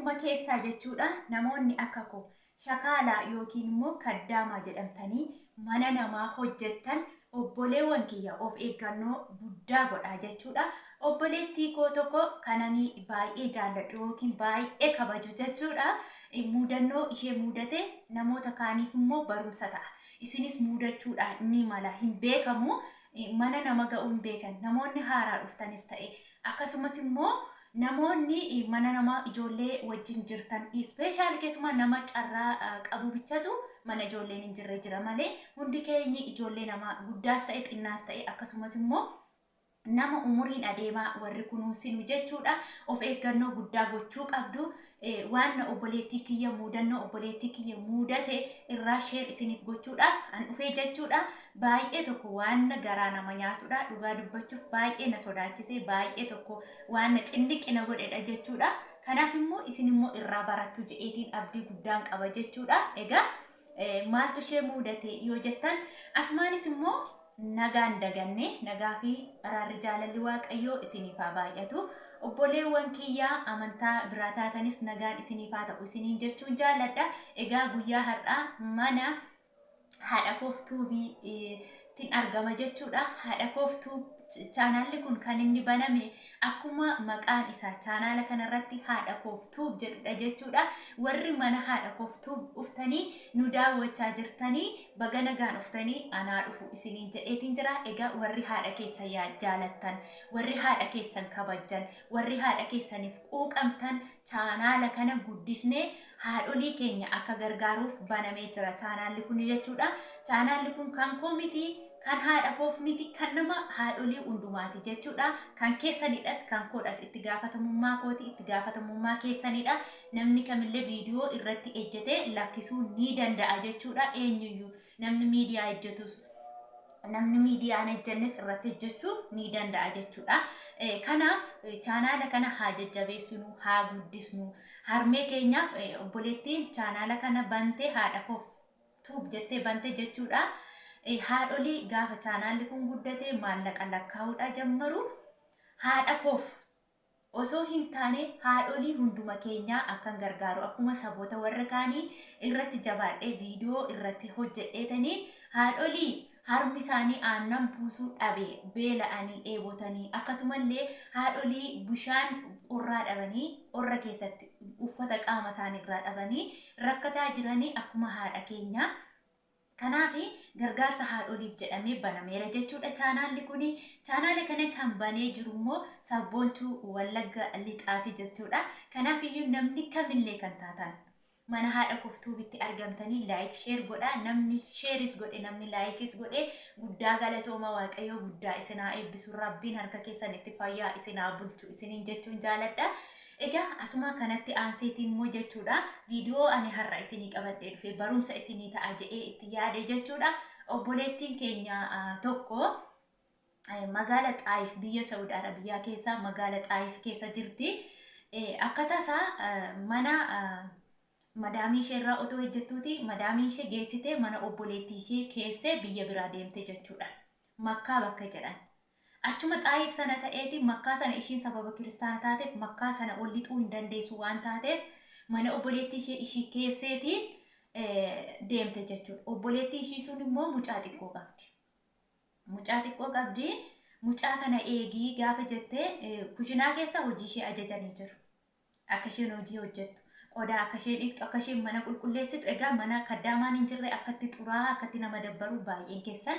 keessuma keessaa jechuudha namoonni akka koo shakaalaa yookiin immoo kaddaamaa jedhamtanii mana namaa hojjettan obboleewwan kiyya of eeggannoo guddaa godhaa jechuudha. Obboleettii koo tokko kananii baay'ee jaalladhu yookiin baay'ee kabaju jechuudha. Mudannoo ishee mudate namoota kaaniif immoo barumsa ta'a. Isinis mudachuudhaan ni mala hin beekamu mana nama ga'uu hin beekan namoonni haaraa dhuftanis ta'e akkasumas immoo namoonni mana nama ijoollee wajjin jirtan ispeeshaal keessumaa nama carraa qabu bichatu mana ijoolleen hin jirre jira malee hundi keenya ijoollee nama guddaas ta'e xinnaas ta'e akkasumas immoo nama umuriin adeemaa warri kunuunsinu jechuudha. Of eeggannoo guddaa gochuu qabdu. Waan obboleettii kiyya mudannoo obboleettii kiyya mudate irraa sheer isiniif gochuudhaaf an dhufee jechuudha. Baay'ee tokko waan garaa nama nyaatudha. Dhugaa dubbachuuf baay'ee na sodaachise baay'ee tokko waan cindiqina godhedha jechuudha. Kanaaf immoo isin immoo irraa barattu je'eetiin abdii guddaan qaba jechuudha. Egaa maaltu ishee mudate yoo jettan asmaanis immoo nagaan daganne nagaa fi araarri jaalalli waaqayyoo isiniif haa baay'atu. Obboleewwan kiyyaa amantaa biraa taatanis nagaan isiniif haa ta'u isiniin jechuun jaalladha. Egaa guyyaa har'aa mana haadha kooftuubii tin argama jechuudha. Haadha kooftuu chaanaalli kun kan inni baname akkuma maqaan isaa chaanaala kanarratti haadha kooftuu jedhudha jechuudha. Warri mana haadha kooftuu dhuftanii nu daawwachaa jirtanii baga nagaan dhuftanii anaa dhufu isiniin jedheetiin jira. Egaa warri haadha keessan jaalattan, warri haadha keessan kabajjan, warri haadha keessaniif quuqamtan chaanaala kana guddisnee haadholii keenya akka gargaaruuf banamee jira chaanaalli kun jechuudha. Chaanaalli kun kan koo miti kan haadha koof miti kan nama haadholii hundumaati jechuudha. Kan keessanidhas kan koodhas itti gaafatamummaa kooti itti gaafatamummaa keessanidha. Namni kamillee viidiyoo irratti ejjete lakkisuu ni danda'a jechuudha. Eenyuyyuu namni miidiyaa ejjetus namni miidiyaan ejjennes irratti ejjechuu ni danda'a jechuudha. Kanaaf chaanaala kana haa jajjabeessinu haa guddisnu. Harmee keenyaaf obboleettiin chaanaala kana bante haadha kooftuu jettee bante jechuudha. Haadholii gaafa chaanaalli kun guddate maallaqa lakkaa'uudha jammaru haadha koof osoo hin taane haadholii hunduma keenyaa akkan gargaaru akkuma saboota warra kaanii irratti jabaadhee viidiyoo irratti hojjedheetanii haadholii harmi isaanii aannan buusuu dhabe beela'anii eebotanii akkasumallee haadholii bishaan qorraa dhabanii qorra keessatti uffata qaama isaanii irraa dhabanii rakkataa jiranii akkuma haadha keenyaa. Kanaafi gargaarsa haadholiif jedhamee banameera jechuudha chaanaalli kuni. Chaanaala kana kan banee jiru immoo sabboontuu Wallagga Lixaati jechuudha. Kanaafiyyuu namni kamillee kan taatan mana haadha kooftuubitti argamtanii laayik sheer godha. Namni sheeris godhe namni laayikis godhe guddaa galatooma waaqayyoo guddaa isinaa eebbisu rabbiin harka keessan itti fayyaa isinaa bulchu isiniin jechuun jaaladha. Egaa asuma kanatti aanseetiin immoo jechuudha viidiyoo ani har'a isinii qabadhee dhufe barumsa isinii ta'a jedhee itti yaade jechuudha. Obboleettiin keenya tokko magaala Xaayif biyya Saudi Arabiyaa keessa magaala Xaayif keessa jirti. Akkaataa isaa mana madaamii ishee irraa otoo hojjettuuti madaamii ishee geessite mana obboleettii ishee keessee biyya biraa deemte jechuudha. Makkaa bakka jedhan. Achuma Xaayif sana ta'eeti makkaa sana ishiin sababa kiristaana taateef makkaa sana ol lixuu hin dandeessu waan taateef mana obboleettii ishee keesseetiin deemte jechuudha. Obboleettii ishii sun immoo mucaa xiqqoo qabdi. Mucaa xiqqoo qabdi. Mucaa kana eegii gaafa jettee kushinaa keessa hojii ishee ajajanii jiru. Akka isheen hojii hojjettu. Qodaa akka ishee dhiqxu akka isheen mana qulqulleessitu egaa mana kaddaamaan hin jirre akkatti xuraa akkatti nama dabbaru baay'een keessan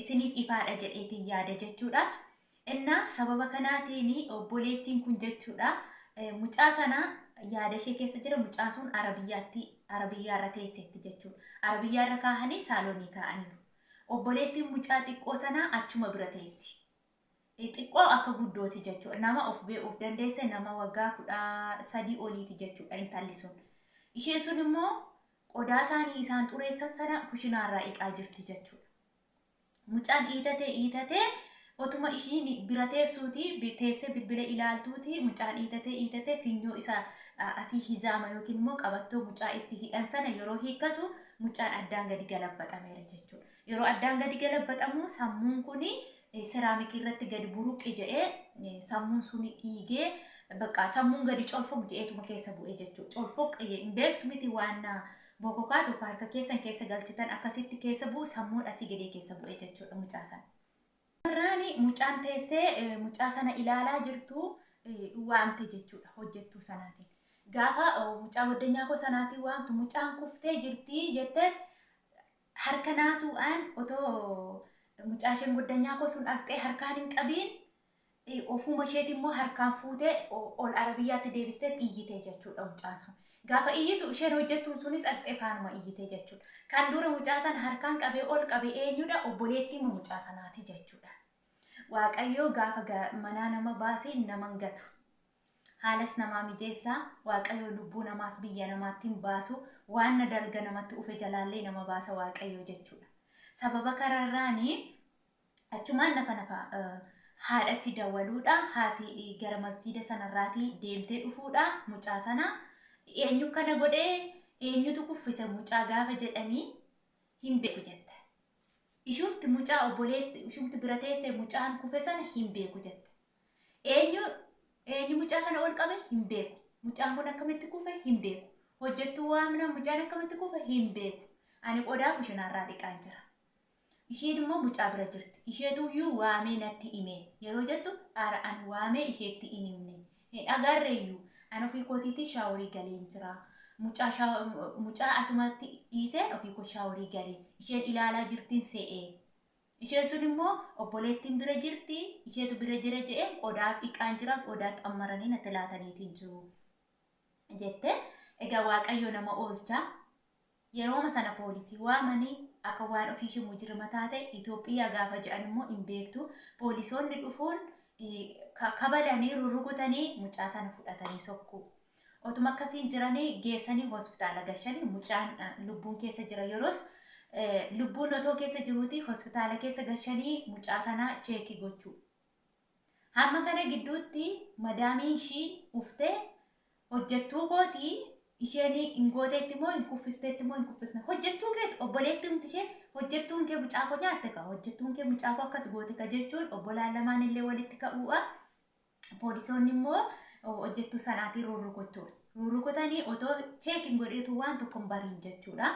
isiniif ifaadha jedheetiin yaada jechuudha. Inna sababa kanaatiin obboleettiin kun jechuudha mucaa sana yaada ishee keessa jira. Mucaan sun Arabiyyaa irra teesseetti jechuudha. Arabiyyaa irra kaahanii saaloonii kaa'aniiru. Obboleettiin mucaa xiqqoo sana achuma bira teessi. Xiqqoo akka guddooti jechuudha. Nama of dandeesse nama waggaa 13 oliiti jechuudha intalli sun. Isheen sun immoo qodaa isaanii isaan xureessan sana kushinaarraa dhiqaa jirti jechuudha. Mucaan dhiitatee otuma ishiin bira teessuuti teessee bilbila ilaaltuuti mucaan dhiitatee finyoo isaa asii hizaama yookiin immoo qabattoo mucaa itti hidhan sana yeroo hiikkatu mucaan addaan gadi galabbaxameera jechuudha. Yeroo addaan gadi galabbaxamu sammuun kuni seraamikii irratti gadi buruqi jedhee sammuun suni dhiigee bakka sammuun gadi colfoq je'eetuma keessa bu'ee jechuudha. Colfoq beektu miti waan bokokaa tokko harka keessa galchitan akkasitti keessa bu'u sammuun asii gadee keessa bu'ee jechuudha mucaa sana. Irraani mucaan teessee mucaa sana ilaalaa jirtu waamte jechuudha hojjettuu sanaatiin. Gaafa mucaa goddanyaa koo sanaatiin waamtu mucaan kuftee jirti jettee harka naasuudhaan otoo mucaa isheen goddanyaa koo sun dhaqxee harkaan hin qabiin ofuma isheeti immoo harkaan fuutee ol arabiyyaatti deebistee iyyitee jechuudha mucaan sun. Gaafa iyyitu isheen hojjettuun sunis dhaqxee faanuma iyyitee jechuudha. Kan dura mucaa sana harkaan qabee ol qabee eenyudha? Obboleettii mucaa sanaati jechuudha. Waaqayyoo gaafa manaa nama baasee nama hin gatu. Haalas namaa mijeessaa waaqayyoo lubbuu namaas biyya namaattiin baasu waan dalga namatti ufe jalaallee nama baasa waaqayyoo jechuudha. Sababa kanarraanii achumaan nafa haadhatti dawwaluudha. Haati gara masjiida sanarraatii deemtee dhufuudha mucaa sana. Eenyu kana godhee eenyutu kuffise mucaa gaafa jedhanii hin beeku jette. Ishumti mucaa obboleetti ishumti bira teessee mucaan kufe sana hin beeku jette. Eenyu mucaa kana ol qabe hin beeku. Mucaan kun akkamitti kufe hin beeku. Hojjettuu waamna mucaan akkamitti kufe hin beeku. Ani qodaa kushinarraa dhiqaan jira. Isheen immoo mucaa bira jirti. Isheetuyyuu waamee natti hime. Yeroo jettu ani waamee isheetti hin himne. Hin agarreeyyuu. Ani ofii kootiitti shaaworii galeen jira. Mucaa asumatti dhiiseen ofii koo shaaworii galee. Isheen ilaalaa jirtiin se'ee. Isheen sun immoo obboleettiin bira jirti. Isheetu bira jira je'een qodaaf dhiqaan jira. Qodaa xammaranii natti laataniitiin jiru. Jette egaa waaqayyo nama oolchaa. Yerooma sana poolisii waamanii akka waan ofiishii mujirma taate Itoophiyaa gaafa jedhan immoo hin beektu. Poolisoonni dhufuun kabalanii rurrukutanii mucaa sana fudhatanii sokku. Otuma akkasiin jiranii geessanii hospitaala gashanii mucaan lubbuun keessa jira yeroos lubbuun otoo keessa jiruuti hospitaala keessa gashanii mucaa sana cheekii gochuu. Hamma kana gidduutti madaamiin ishii uftee hojjettuu kooti isheen hin gooteetti moo hin kuffisteetti moo hin kuffisne hojjettuu keetti obboleettiin ishee hojjettuun kee mucaa koo nyaatte ka hojjettuun kee mucaa koo akkas goote ka jechuun obbolaan lamaan illee walitti ka'uudha. Poolisoonni immoo hojjettuu sanaatiin rurrukutanii otoo cheekiin godheetu waan tokko hin bariin jechuudha.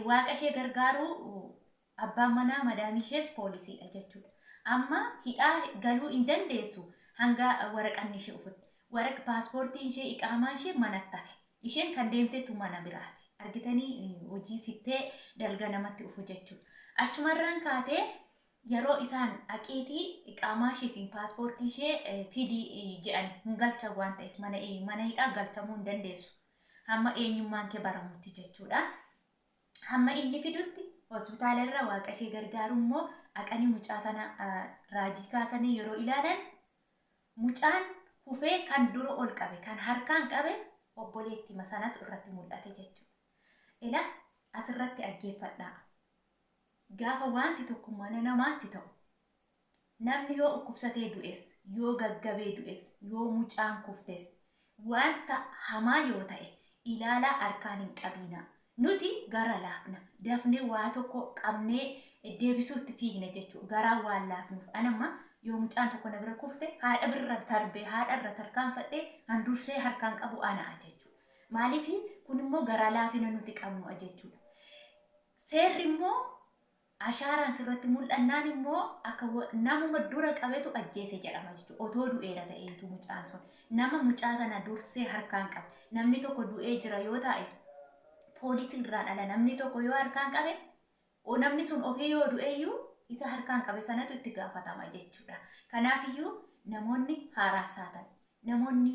Waaqa ishee gargaaruu abbaan manaa madaamii ishees poolisiidha jechuudha. Amma hidhaa galuu hin dandeessu hanga waraqanni ishee ufutti. Waraq paaspoortiin ishee iqaamaan ishee manatti hafe. Isheen kan deemteetu mana biraati. Argitanii hojii fittee dalga namatti ufu jechuudha. Achumarraan kaatee yeroo isaan aqiitii iqaamaa ishee fi paaspoortii ishee fidii jedhan hin galcha waan ta'eef mana hidhaa galchamuu hin dandeessu. Hamma eenyummaan kee baramutti jechuudha. Hamma inni fidutti hospitaala irra waaqa ishee gargaaru immoo aqanii mucaa sana raajii kaasanii yeroo ilaalan mucaan kufee kan dura ol qabe kan harkaan qabe obboleettii sanatu irratti mul'ate jechuudha. Ila asirratti dhaggeeffadhaa. Gaafa wanti tokko mana namaatti ta'u namni yoo dhukkubsatee du'es yoo gaggabee du'es yoo mucaan kuftes wanta hamaa yoo ta'e ilaalaa harkaan hin qabina. Nuti gara laafna dafnee waa tokko qabnee deebisuutti fiigna jechuudha. Garaa waan laafnuuf anamma yoo mucaan tokko na bira kufte haadha birra tarbee haadha irra tarkaanfadhee handursee harkaan qabu anaa jechuudha. Maaliif kun immoo garaa laafina nuti qabnu jechuudha. Seerri immoo ashaaraan sirratti mul'annaan immoo akka namuma dura qabeetu ajjeese jedhama jechuudha. Otoo du'eera ta'eetu mucaan sun nama mucaa sana dursee harkaan qabe. Namni tokko du'ee jira yoo ta'e poolisii irraan ala namni tokko yoo harkaan qabe namni sun ofii yoo du'eeyyuu isa harkaan qabe sanatu itti gaafatama jechuudha. Kanaafiyyuu namoonni haaraas taatan namoonni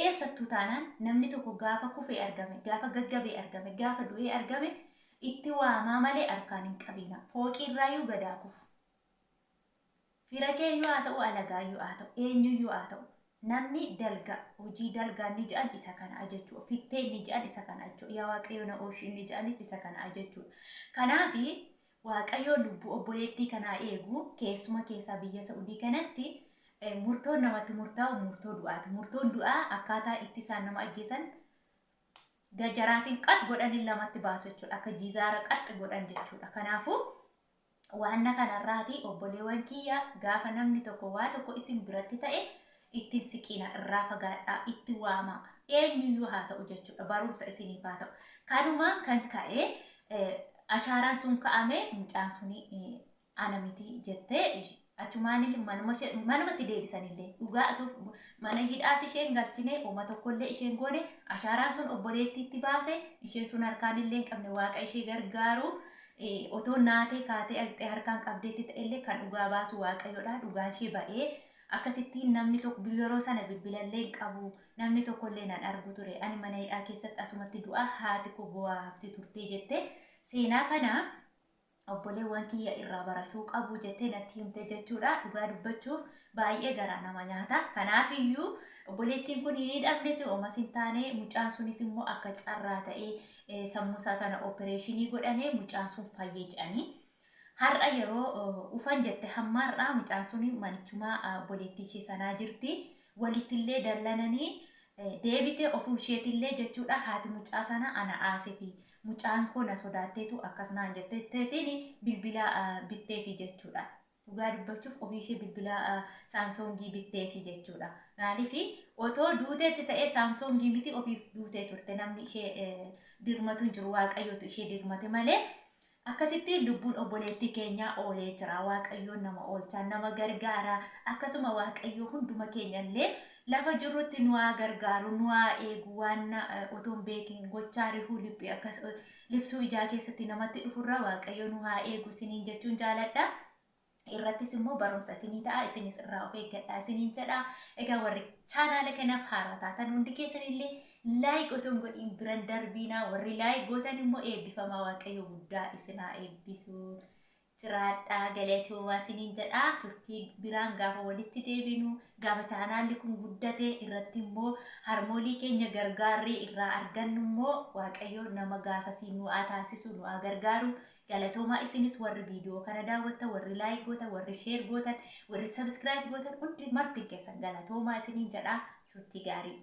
eessattuu taanaan namni tokko gaafa kufee argame gaafa gaggabee argame gaafa du'ee argame itti waamaa malee harkaan hin qabina. Fooqii irraayyuu gadaa kufu. Fira keeyyuu haa ta'u alagaayyuu haa ta'u eenyuyyuu haa ta'u namni dalga hojii dalgaa ni jedhan isa kana jechuudha. Fittee ni jedhan isa kana jechuudha. Yaa waaqayyo na oolchi ni jedhanis isa kana jechuudha. Kanaafi waaqayyo lubbuu obboleettii kanaa eegu keessuma keessaa biyya Saa'udii kanatti murtoon namatti murtaa'u murtoo du'aati. Murtoon du'aa akkaataa itti isaan nama ajjeesan gajaraatiin qat godhanii lamatti baasu jechuudha. Akka jiizaara qat godhan jechuudha. Kanaafuu waan kanarraati obboleewwan kiyya gaafa namni tokko waa tokko isin biratti ta'e ittiin siqina irraa fagaadhaa itti waama eenyuyyuu haa ta'u jechuudha barumsa isiniif haa ta'u kanumaan kan ka'e ashaaraan sun ka'ame mucaan suni ana miti jettee achumaan manumatti deebisanillee dhugaatu mana hidhaas isheen galchine oma tokkollee isheen goone ashaaraan sun obboleettiitti baase isheen sun harkaanillee hin qabne waaqa ishee gargaaru otoo naatee kaatee aqxee harkaan qabdeetti ta'ellee kan dhugaa baasu waaqayyoodha dhugaan ishee ba'ee akkasittiin namni tokko yeroo sana bilbilallee qabu namni tokkollee nan argu ture ani mana hidhaa keessatti asumatti du'a haati koo bu'aa hafti turtee jette seenaa kana obboleewwan kiyya irraa barachuu qabu jettee natti himte jechuudha dhugaa dubbachuuf baay'ee garaa nama nyaata kanaaf iyyuu obboleettiin kun hin hidhamnes oomas hin taane mucaan sunis immoo akka carraa ta'ee sammuusaa sana opereeshinii godhane mucaan sun fayyee jedhanii har'a yeroo ufan jette hammaarraa mucaan suni manichumaa obboleettii ishee sanaa jirti walittillee dallananii deebite ofuu isheetillee jechuudha haati mucaa sana ana aasifi mucaan koo na sodaatteetu akkasnaan jetteetiin bilbila bitteefi jechuudha dhugaa dubbachuuf ofii ishee bilbila saamsoongii bitteefi jechuudha maaliif otoo duuteetti ta'ee saamsoongii miti ofiif duutee turte namni ishee dirmatu hin jiru waaqayyootu ishee dirmate malee akkasitti lubbuun obboleettii keenyaa oolee jira waaqayyoon nama oolchaan nama gargaara akkasuma waaqayyoo hunduma keenyallee lafa jirrutti nu haa gargaaru nu haa eegu waan otoon beekin gochaa rifuu liphii akkas libsuu ijaa keessatti namatti dhufurra waaqayyo nu haa eegu isiniin jechuun jaaladha irrattis immoo barumsa isinii ta'a isinis irraa of eeggadhaa isiniin jedha egaa warri chaanaala kanaaf haaraa taatan hundi keessanillee laayik otoon godhiin biran darbiinaa warri laayik gootan immoo eebbifamaa waaqayyo guddaa isinaa eebbisuu jiraadhaa galateewwan isiniin jedha turtii biraan gaafa walitti deebinu gaafa chaanaalli kun guddate irratti immoo harmoolii keenya gargaarree irraa argannu immoo waaqayyo nama gaafasii nu haa taasisu nu haa gargaaru galatoomaa isinis warri viidiyoo kana daawwattan warri laayik gootan warri sheer gootan warri sabskiraayib gootan hundi marti keessan galatoomaa isiniin jedha turtii gaarii